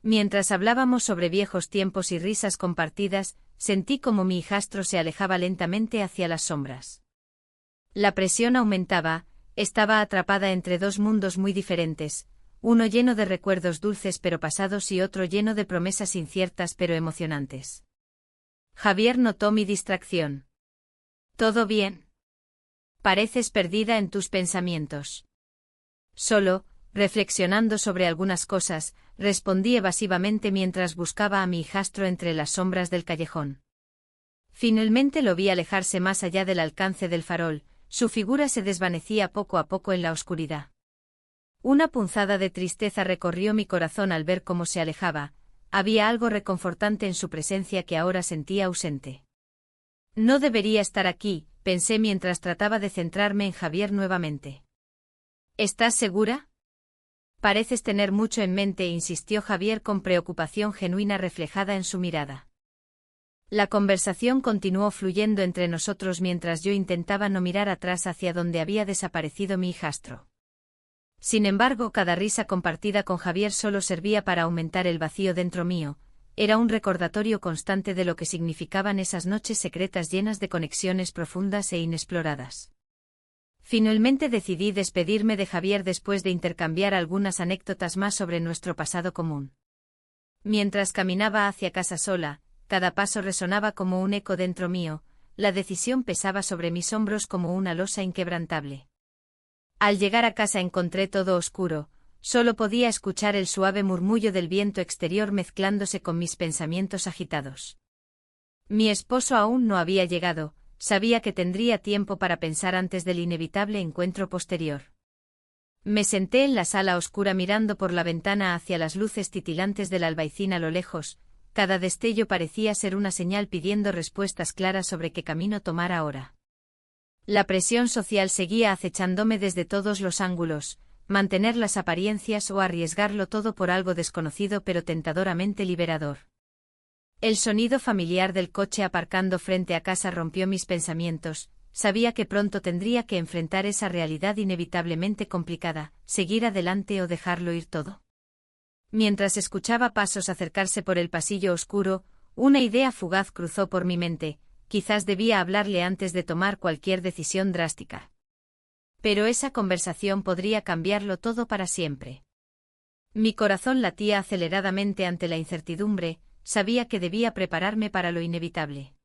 Mientras hablábamos sobre viejos tiempos y risas compartidas, sentí como mi hijastro se alejaba lentamente hacia las sombras. La presión aumentaba, estaba atrapada entre dos mundos muy diferentes, uno lleno de recuerdos dulces pero pasados y otro lleno de promesas inciertas pero emocionantes. Javier notó mi distracción. ¿Todo bien? Pareces perdida en tus pensamientos. Solo, reflexionando sobre algunas cosas, respondí evasivamente mientras buscaba a mi hijastro entre las sombras del callejón. Finalmente lo vi alejarse más allá del alcance del farol, su figura se desvanecía poco a poco en la oscuridad. Una punzada de tristeza recorrió mi corazón al ver cómo se alejaba, había algo reconfortante en su presencia que ahora sentía ausente. No debería estar aquí, pensé mientras trataba de centrarme en Javier nuevamente. ¿Estás segura? Pareces tener mucho en mente, insistió Javier con preocupación genuina reflejada en su mirada. La conversación continuó fluyendo entre nosotros mientras yo intentaba no mirar atrás hacia donde había desaparecido mi hijastro. Sin embargo, cada risa compartida con Javier solo servía para aumentar el vacío dentro mío, era un recordatorio constante de lo que significaban esas noches secretas llenas de conexiones profundas e inexploradas. Finalmente decidí despedirme de Javier después de intercambiar algunas anécdotas más sobre nuestro pasado común. Mientras caminaba hacia casa sola, cada paso resonaba como un eco dentro mío, la decisión pesaba sobre mis hombros como una losa inquebrantable. Al llegar a casa encontré todo oscuro, solo podía escuchar el suave murmullo del viento exterior mezclándose con mis pensamientos agitados. Mi esposo aún no había llegado, sabía que tendría tiempo para pensar antes del inevitable encuentro posterior. Me senté en la sala oscura mirando por la ventana hacia las luces titilantes del albaicín a lo lejos, cada destello parecía ser una señal pidiendo respuestas claras sobre qué camino tomar ahora. La presión social seguía acechándome desde todos los ángulos, mantener las apariencias o arriesgarlo todo por algo desconocido pero tentadoramente liberador. El sonido familiar del coche aparcando frente a casa rompió mis pensamientos, sabía que pronto tendría que enfrentar esa realidad inevitablemente complicada, seguir adelante o dejarlo ir todo. Mientras escuchaba pasos acercarse por el pasillo oscuro, una idea fugaz cruzó por mi mente, quizás debía hablarle antes de tomar cualquier decisión drástica. Pero esa conversación podría cambiarlo todo para siempre. Mi corazón latía aceleradamente ante la incertidumbre, sabía que debía prepararme para lo inevitable.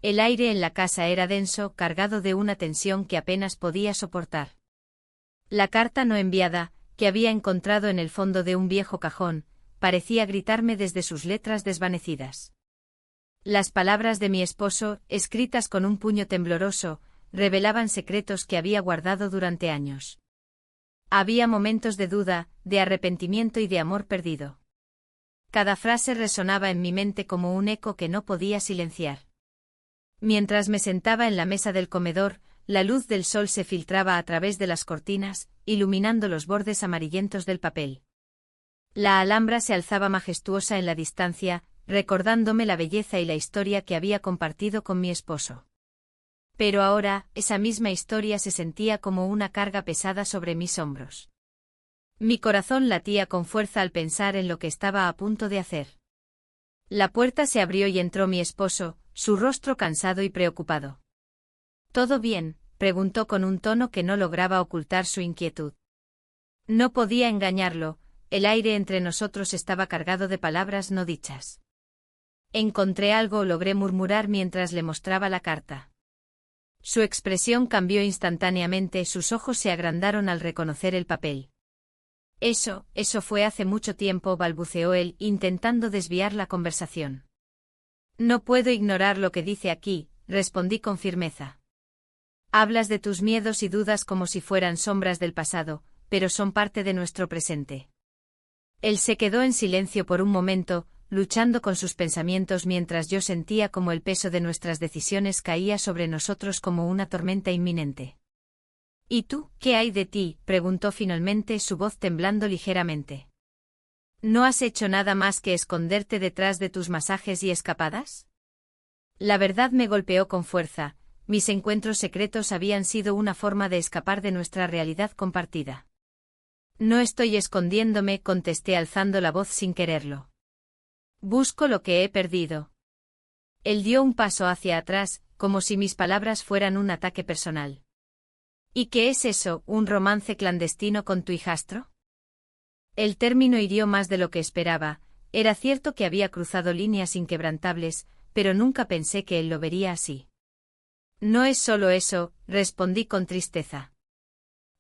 El aire en la casa era denso, cargado de una tensión que apenas podía soportar. La carta no enviada, que había encontrado en el fondo de un viejo cajón, parecía gritarme desde sus letras desvanecidas. Las palabras de mi esposo, escritas con un puño tembloroso, revelaban secretos que había guardado durante años. Había momentos de duda, de arrepentimiento y de amor perdido. Cada frase resonaba en mi mente como un eco que no podía silenciar. Mientras me sentaba en la mesa del comedor, la luz del sol se filtraba a través de las cortinas, iluminando los bordes amarillentos del papel. La Alhambra se alzaba majestuosa en la distancia, recordándome la belleza y la historia que había compartido con mi esposo. Pero ahora, esa misma historia se sentía como una carga pesada sobre mis hombros. Mi corazón latía con fuerza al pensar en lo que estaba a punto de hacer. La puerta se abrió y entró mi esposo, su rostro cansado y preocupado. ¿Todo bien?, preguntó con un tono que no lograba ocultar su inquietud. No podía engañarlo, el aire entre nosotros estaba cargado de palabras no dichas. Encontré algo, logré murmurar mientras le mostraba la carta. Su expresión cambió instantáneamente, sus ojos se agrandaron al reconocer el papel. Eso fue hace mucho tiempo, balbuceó él, intentando desviar la conversación. No puedo ignorar lo que dice aquí, respondí con firmeza. Hablas de tus miedos y dudas como si fueran sombras del pasado, pero son parte de nuestro presente. Él se quedó en silencio por un momento, luchando con sus pensamientos mientras yo sentía como el peso de nuestras decisiones caía sobre nosotros como una tormenta inminente. ¿Y tú, qué hay de ti?, preguntó finalmente, su voz temblando ligeramente. ¿No has hecho nada más que esconderte detrás de tus masajes y escapadas? La verdad me golpeó con fuerza, mis encuentros secretos habían sido una forma de escapar de nuestra realidad compartida. No estoy escondiéndome, contesté alzando la voz sin quererlo. Busco lo que he perdido. Él dio un paso hacia atrás, como si mis palabras fueran un ataque personal. ¿Y qué es eso, un romance clandestino con tu hijastro? El término hirió más de lo que esperaba, era cierto que había cruzado líneas inquebrantables, pero nunca pensé que él lo vería así. No es solo eso, respondí con tristeza.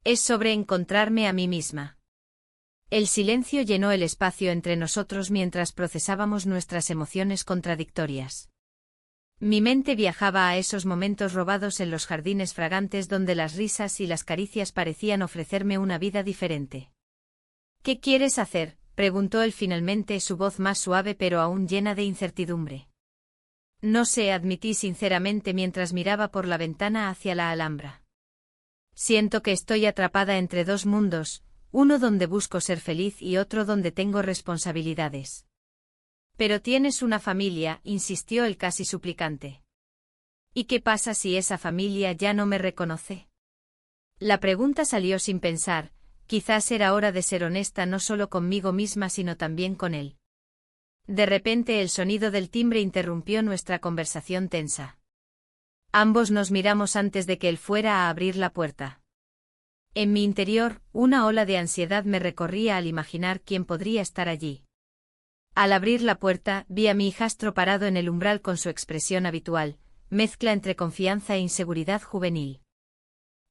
Es sobre encontrarme a mí misma. El silencio llenó el espacio entre nosotros mientras procesábamos nuestras emociones contradictorias. Mi mente viajaba a esos momentos robados en los jardines fragantes donde las risas y las caricias parecían ofrecerme una vida diferente. ¿Qué quieres hacer?, preguntó él finalmente, su voz más suave pero aún llena de incertidumbre. No sé, admití sinceramente mientras miraba por la ventana hacia la Alhambra. Siento que estoy atrapada entre dos mundos, uno donde busco ser feliz y otro donde tengo responsabilidades. Pero tienes una familia, insistió el casi suplicante. ¿Y qué pasa si esa familia ya no me reconoce? La pregunta salió sin pensar, quizás era hora de ser honesta no solo conmigo misma sino también con él. De repente el sonido del timbre interrumpió nuestra conversación tensa. Ambos nos miramos antes de que él fuera a abrir la puerta. En mi interior, una ola de ansiedad me recorría al imaginar quién podría estar allí. Al abrir la puerta, vi a mi hijastro parado en el umbral con su expresión habitual, mezcla entre confianza e inseguridad juvenil.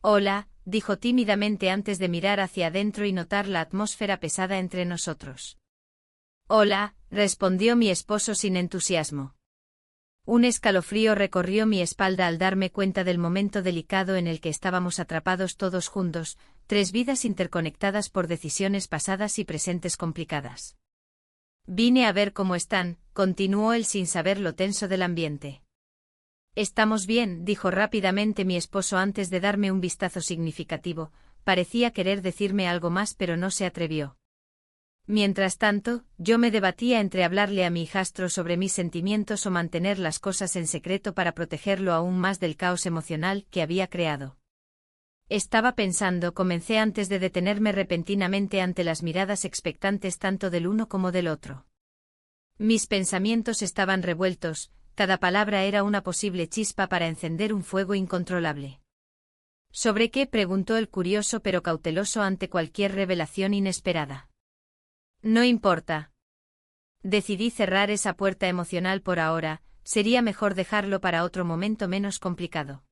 Hola, dijo tímidamente antes de mirar hacia adentro y notar la atmósfera pesada entre nosotros. Hola, respondió mi esposo sin entusiasmo. Un escalofrío recorrió mi espalda al darme cuenta del momento delicado en el que estábamos atrapados todos juntos, tres vidas interconectadas por decisiones pasadas y presentes complicadas. Vine a ver cómo están, continuó él sin saber lo tenso del ambiente. Estamos bien, dijo rápidamente mi esposo antes de darme un vistazo significativo, parecía querer decirme algo más pero no se atrevió. Mientras tanto, yo me debatía entre hablarle a mi hijastro sobre mis sentimientos o mantener las cosas en secreto para protegerlo aún más del caos emocional que había creado. Estaba pensando, comencé antes de detenerme repentinamente ante las miradas expectantes tanto del uno como del otro. Mis pensamientos estaban revueltos, cada palabra era una posible chispa para encender un fuego incontrolable. ¿Sobre qué?, preguntó el curioso pero cauteloso ante cualquier revelación inesperada. No importa. Decidí cerrar esa puerta emocional por ahora, sería mejor dejarlo para otro momento menos complicado.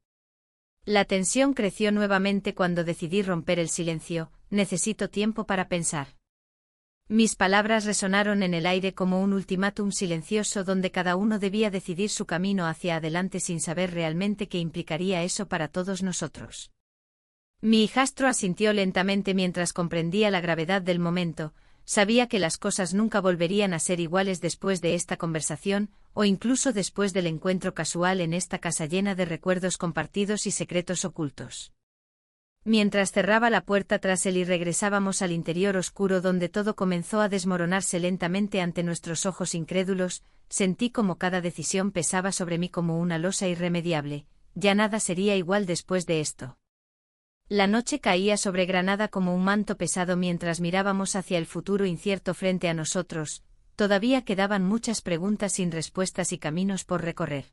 La tensión creció nuevamente cuando decidí romper el silencio, necesito tiempo para pensar. Mis palabras resonaron en el aire como un ultimátum silencioso donde cada uno debía decidir su camino hacia adelante sin saber realmente qué implicaría eso para todos nosotros. Mi hijastro asintió lentamente mientras comprendía la gravedad del momento. Sabía que las cosas nunca volverían a ser iguales después de esta conversación, o incluso después del encuentro casual en esta casa llena de recuerdos compartidos y secretos ocultos. Mientras cerraba la puerta tras él y regresábamos al interior oscuro donde todo comenzó a desmoronarse lentamente ante nuestros ojos incrédulos, sentí como cada decisión pesaba sobre mí como una losa irremediable, ya nada sería igual después de esto. La noche caía sobre Granada como un manto pesado mientras mirábamos hacia el futuro incierto frente a nosotros, todavía quedaban muchas preguntas sin respuestas y caminos por recorrer.